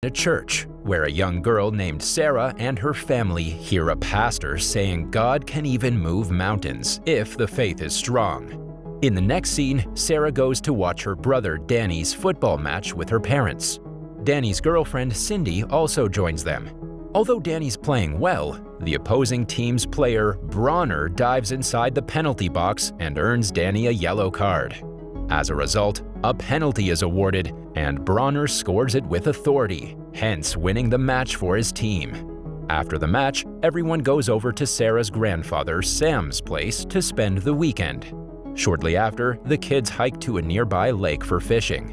a church, where a young girl named Sarah and her family hear a pastor saying God can even move mountains if the faith is strong. In the next scene, Sarah goes to watch her brother Danny's football match with her parents. Danny's girlfriend Cindy also joins them. Although Danny's playing well, the opposing team's player Bronner dives inside the penalty box and earns Danny a yellow card. As a result, a penalty is awarded and Bronner scores it with authority, hence winning the match for his team. After the match, everyone goes over to Sarah's grandfather Sam's place to spend the weekend. Shortly after, the kids hike to a nearby lake for fishing.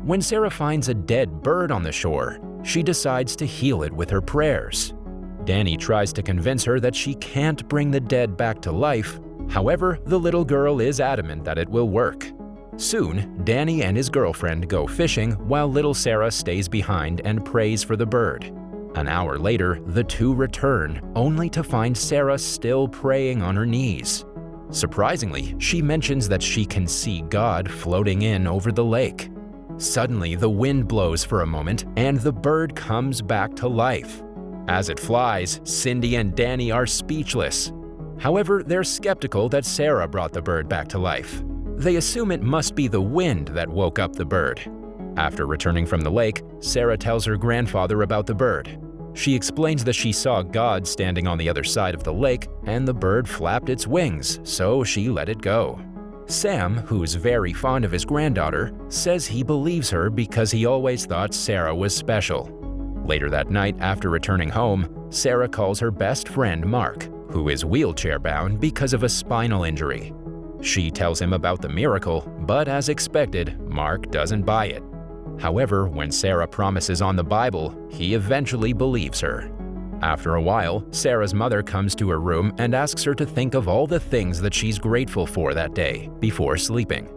When Sarah finds a dead bird on the shore, she decides to heal it with her prayers. Danny tries to convince her that she can't bring the dead back to life. However, the little girl is adamant that it will work. Soon, Danny and his girlfriend go fishing while little Sarah stays behind and prays for the bird. An hour later, the two return, only to find Sarah still praying on her knees. Surprisingly, she mentions that she can see God floating in over the lake. Suddenly, the wind blows for a moment and the bird comes back to life. As it flies, Cindy and Danny are speechless. However, they're skeptical that Sarah brought the bird back to life. They assume it must be the wind that woke up the bird. After returning from the lake, Sarah tells her grandfather about the bird. She explains that she saw God standing on the other side of the lake and the bird flapped its wings, so she let it go. Sam, who's very fond of his granddaughter, says he believes her because he always thought Sarah was special. Later that night, after returning home, Sarah calls her best friend Mark, who is wheelchair-bound because of a spinal injury. She tells him about the miracle, but as expected, Mark doesn't buy it. However, when Sarah promises on the Bible, he eventually believes her. After a while, Sarah's mother comes to her room and asks her to think of all the things that she's grateful for that day before sleeping.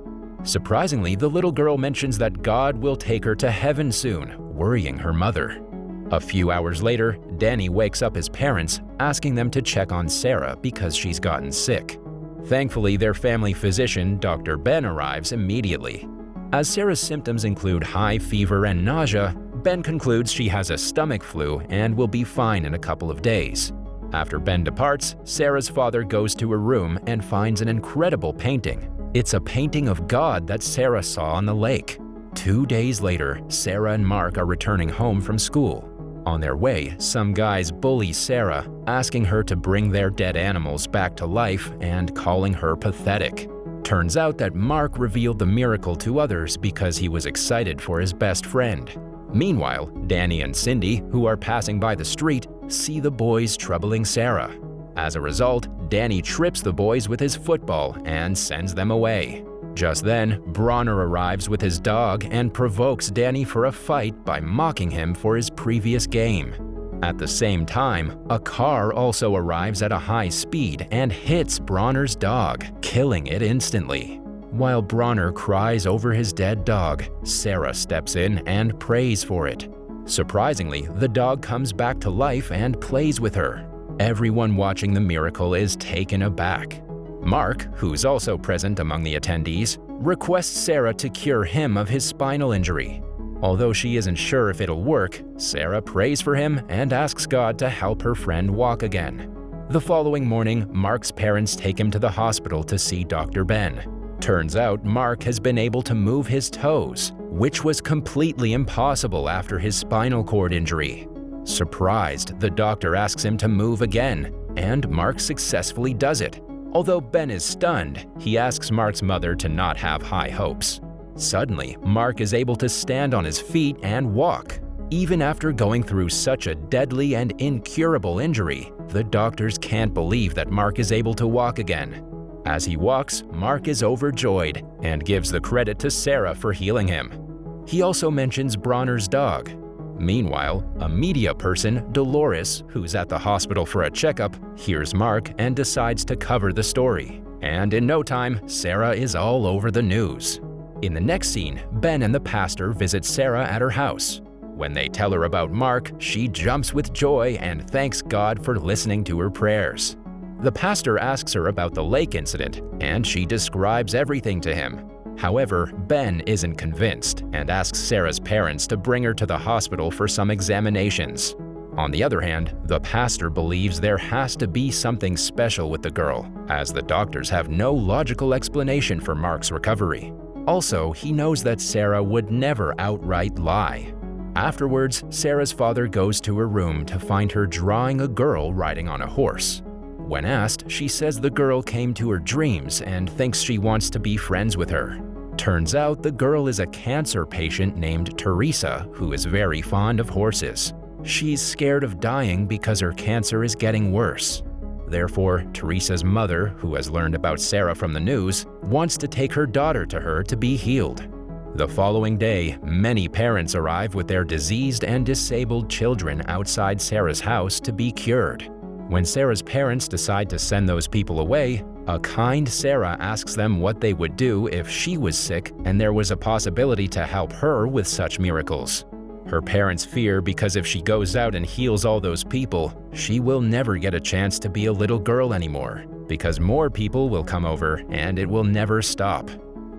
Surprisingly, the little girl mentions that God will take her to heaven soon, worrying her mother. A few hours later, Danny wakes up his parents, asking them to check on Sarah because she's gotten sick. Thankfully, their family physician, Dr. Ben, arrives immediately. As Sarah's symptoms include high fever and nausea, Ben concludes she has a stomach flu and will be fine in a couple of days. After Ben departs, Sarah's father goes to her room and finds an incredible painting. It's a painting of God that Sarah saw on the lake. 2 days later, Sarah and Mark are returning home from school. On their way, some guys bully Sarah, asking her to bring their dead animals back to life and calling her pathetic. Turns out that Mark revealed the miracle to others because he was excited for his best friend. Meanwhile, Danny and Cindy, who are passing by the street, see the boys troubling Sarah. As a result, Danny trips the boys with his football and sends them away. Just then, Bronner arrives with his dog and provokes Danny for a fight by mocking him for his previous game. At the same time, a car also arrives at a high speed and hits Bronner's dog, killing it instantly. While Bronner cries over his dead dog, Sarah steps in and prays for it. Surprisingly, the dog comes back to life and plays with her. Everyone watching the miracle is taken aback. Mark, who's also present among the attendees, requests Sarah to cure him of his spinal injury. Although she isn't sure if it'll work, Sarah prays for him and asks God to help her friend walk again. The following morning, Mark's parents take him to the hospital to see Dr. Ben. Turns out Mark has been able to move his toes, which was completely impossible after his spinal cord injury. Surprised, the doctor asks him to move again, and Mark successfully does it. Although Ben is stunned, he asks Mark's mother to not have high hopes. Suddenly, Mark is able to stand on his feet and walk. Even after going through such a deadly and incurable injury, the doctors can't believe that Mark is able to walk again. As he walks, Mark is overjoyed and gives the credit to Sarah for healing him. He also mentions Bronner's dog. Meanwhile, a media person, Dolores, who's at the hospital for a checkup, hears Mark and decides to cover the story. And in no time, Sarah is all over the news. In the next scene, Ben and the pastor visit Sarah at her house. When they tell her about Mark, she jumps with joy and thanks God for listening to her prayers. The pastor asks her about the lake incident, and she describes everything to him. However, Ben isn't convinced and asks Sarah's parents to bring her to the hospital for some examinations. On the other hand, the pastor believes there has to be something special with the girl, as the doctors have no logical explanation for Mark's recovery. Also, he knows that Sarah would never outright lie. Afterwards, Sarah's father goes to her room to find her drawing a girl riding on a horse. When asked, she says the girl came to her dreams and thinks she wants to be friends with her. Turns out the girl is a cancer patient named Teresa who is very fond of horses. She's scared of dying because her cancer is getting worse. Therefore, Teresa's mother, who has learned about Sarah from the news, wants to take her daughter to her to be healed. The following day, many parents arrive with their diseased and disabled children outside Sarah's house to be cured. When Sarah's parents decide to send those people away, a kind Sarah asks them what they would do if she was sick and there was a possibility to help her with such miracles. Her parents fear because if she goes out and heals all those people, she will never get a chance to be a little girl anymore, because more people will come over and it will never stop.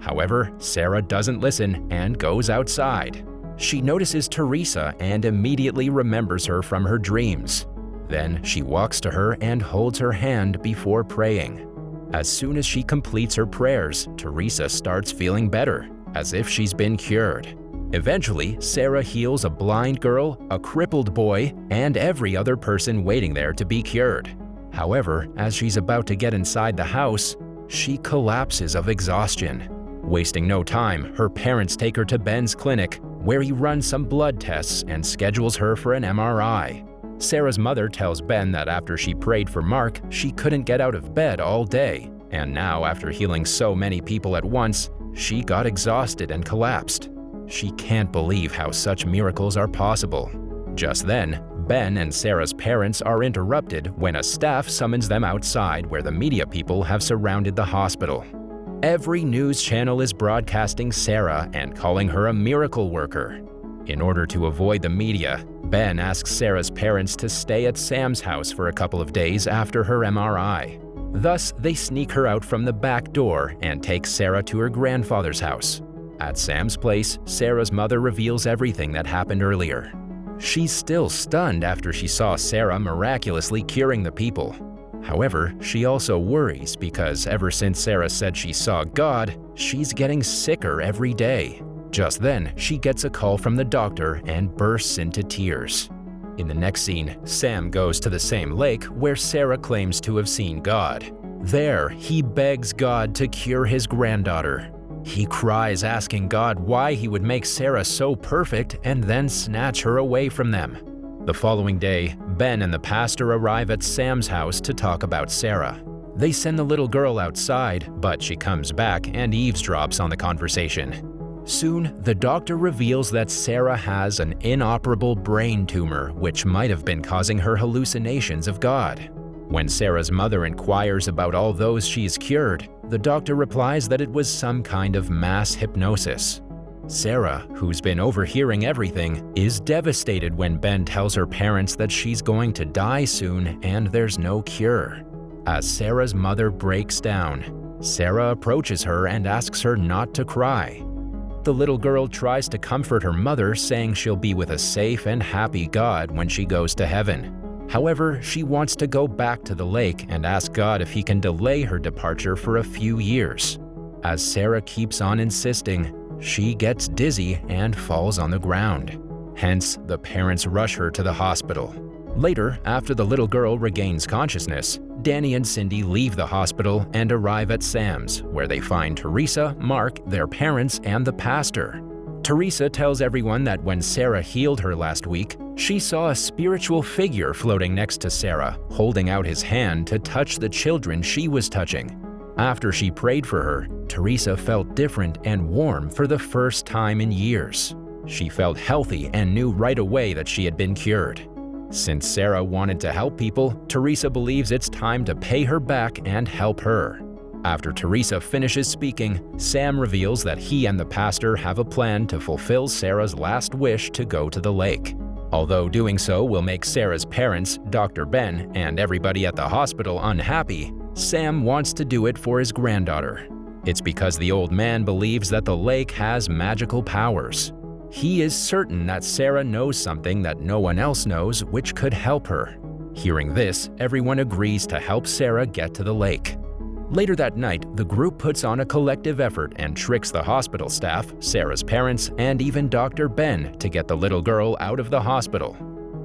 However, Sarah doesn't listen and goes outside. She notices Teresa and immediately remembers her from her dreams. Then she walks to her and holds her hand before praying. As soon as she completes her prayers, Teresa starts feeling better, as if she's been cured. Eventually, Sarah heals a blind girl, a crippled boy, and every other person waiting there to be cured. However, as she's about to get inside the house, she collapses of exhaustion. Wasting no time, her parents take her to Ben's clinic, where he runs some blood tests and schedules her for an MRI. Sarah's mother tells Ben that after she prayed for Mark, she couldn't get out of bed all day, and now after healing so many people at once, she got exhausted and collapsed. She can't believe how such miracles are possible. Just then, Ben and Sarah's parents are interrupted when a staff summons them outside where the media people have surrounded the hospital. Every news channel is broadcasting Sarah and calling her a miracle worker. In order to avoid the media, Ben asks Sarah's parents to stay at Sam's house for a couple of days after her MRI. Thus, they sneak her out from the back door and take Sarah to her grandfather's house. At Sam's place, Sarah's mother reveals everything that happened earlier. She's still stunned after she saw Sarah miraculously curing the people. However, she also worries because ever since Sarah said she saw God, she's getting sicker every day. Just then, she gets a call from the doctor and bursts into tears. In the next scene, Sam goes to the same lake where Sarah claims to have seen God. There, he begs God to cure his granddaughter. He cries asking God why he would make Sarah so perfect and then snatch her away from them. The following day, Ben and the pastor arrive at Sam's house to talk about Sarah. They send the little girl outside, but she comes back and eavesdrops on the conversation. Soon, the doctor reveals that Sarah has an inoperable brain tumor which might have been causing her hallucinations of God. When Sarah's mother inquires about all those she's cured, the doctor replies that it was some kind of mass hypnosis. Sarah, who's been overhearing everything, is devastated when Ben tells her parents that she's going to die soon and there's no cure. As Sarah's mother breaks down, Sarah approaches her and asks her not to cry. The little girl tries to comfort her mother, saying she'll be with a safe and happy God when she goes to heaven. However, she wants to go back to the lake and ask God if he can delay her departure for a few years. As Sarah keeps on insisting, she gets dizzy and falls on the ground. Hence, the parents rush her to the hospital. Later, after the little girl regains consciousness, Danny and Cindy leave the hospital and arrive at Sam's, where they find Teresa, Mark, their parents, and the pastor. Teresa tells everyone that when Sarah healed her last week, she saw a spiritual figure floating next to Sarah, holding out his hand to touch the children she was touching. After she prayed for her, Teresa felt different and warm for the first time in years. She felt healthy and knew right away that she had been cured. Since Sarah wanted to help people, Teresa believes it's time to pay her back and help her. After Teresa finishes speaking, Sam reveals that he and the pastor have a plan to fulfill Sarah's last wish to go to the lake. Although doing so will make Sarah's parents, Dr. Ben, and everybody at the hospital unhappy, Sam wants to do it for his granddaughter. It's because the old man believes that the lake has magical powers. He is certain that Sarah knows something that no one else knows which could help her. Hearing this, everyone agrees to help Sarah get to the lake. Later that night, the group puts on a collective effort and tricks the hospital staff, Sarah's parents, and even Dr. Ben to get the little girl out of the hospital.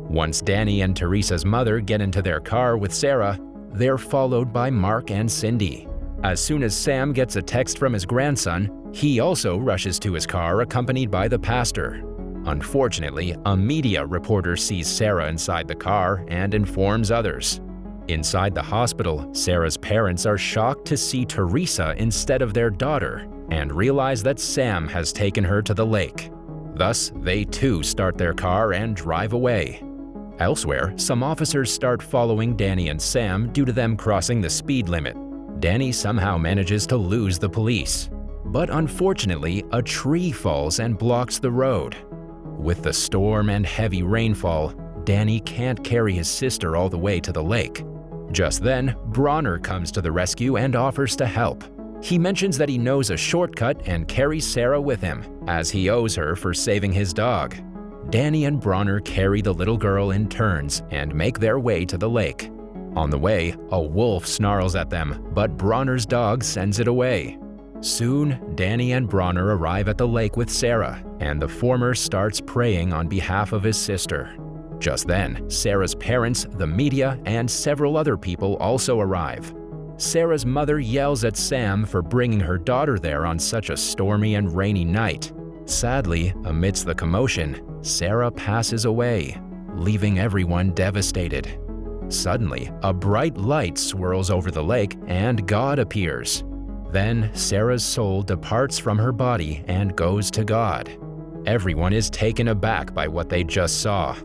Once Danny and Teresa's mother get into their car with Sarah, they're followed by Mark and Cindy. As soon as Sam gets a text from his grandson, he also rushes to his car accompanied by the pastor. Unfortunately, a media reporter sees Sarah inside the car and informs others. Inside the hospital, Sarah's parents are shocked to see Teresa instead of their daughter and realize that Sam has taken her to the lake. Thus, they too start their car and drive away. Elsewhere, some officers start following Danny and Sam due to them crossing the speed limit. Danny somehow manages to lose the police. But unfortunately, a tree falls and blocks the road. With the storm and heavy rainfall, Danny can't carry his sister all the way to the lake. Just then, Bronner comes to the rescue and offers to help. He mentions that he knows a shortcut and carries Sarah with him, as he owes her for saving his dog. Danny and Bronner carry the little girl in turns and make their way to the lake. On the way, a wolf snarls at them, but Bronner's dog sends it away. Soon, Danny and Bronner arrive at the lake with Sarah, and the former starts praying on behalf of his sister. Just then, Sarah's parents, the media, and several other people also arrive. Sarah's mother yells at Sam for bringing her daughter there on such a stormy and rainy night. Sadly, amidst the commotion, Sarah passes away, leaving everyone devastated. Suddenly, a bright light swirls over the lake and God appears. Then, Sarah's soul departs from her body and goes to God. Everyone is taken aback by what they just saw.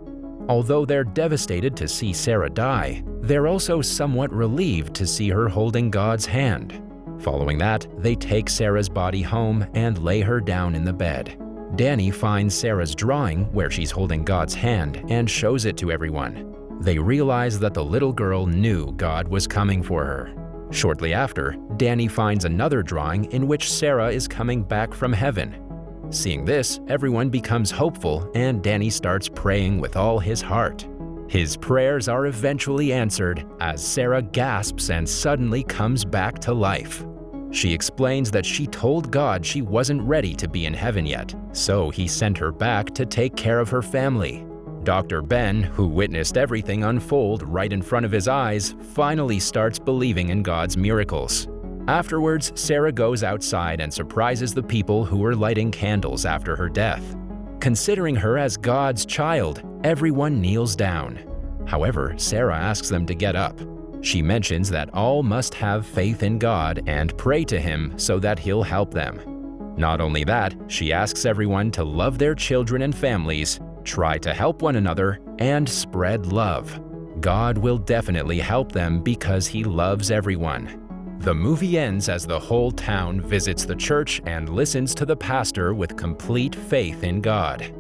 Although they're devastated to see Sarah die, they're also somewhat relieved to see her holding God's hand. Following that, they take Sarah's body home and lay her down in the bed. Danny finds Sarah's drawing where she's holding God's hand and shows it to everyone. They realize that the little girl knew God was coming for her. Shortly after, Danny finds another drawing in which Sarah is coming back from heaven. Seeing this, everyone becomes hopeful and Danny starts praying with all his heart. His prayers are eventually answered as Sarah gasps and suddenly comes back to life. She explains that she told God she wasn't ready to be in heaven yet, so he sent her back to take care of her family. Dr. Ben, who witnessed everything unfold right in front of his eyes, finally starts believing in God's miracles. Afterwards, Sarah goes outside and surprises the people who were lighting candles after her death. Considering her as God's child, everyone kneels down. However, Sarah asks them to get up. She mentions that all must have faith in God and pray to Him so that He'll help them. Not only that, she asks everyone to love their children and families, try to help one another, and spread love. God will definitely help them because He loves everyone. The movie ends as the whole town visits the church and listens to the pastor with complete faith in God.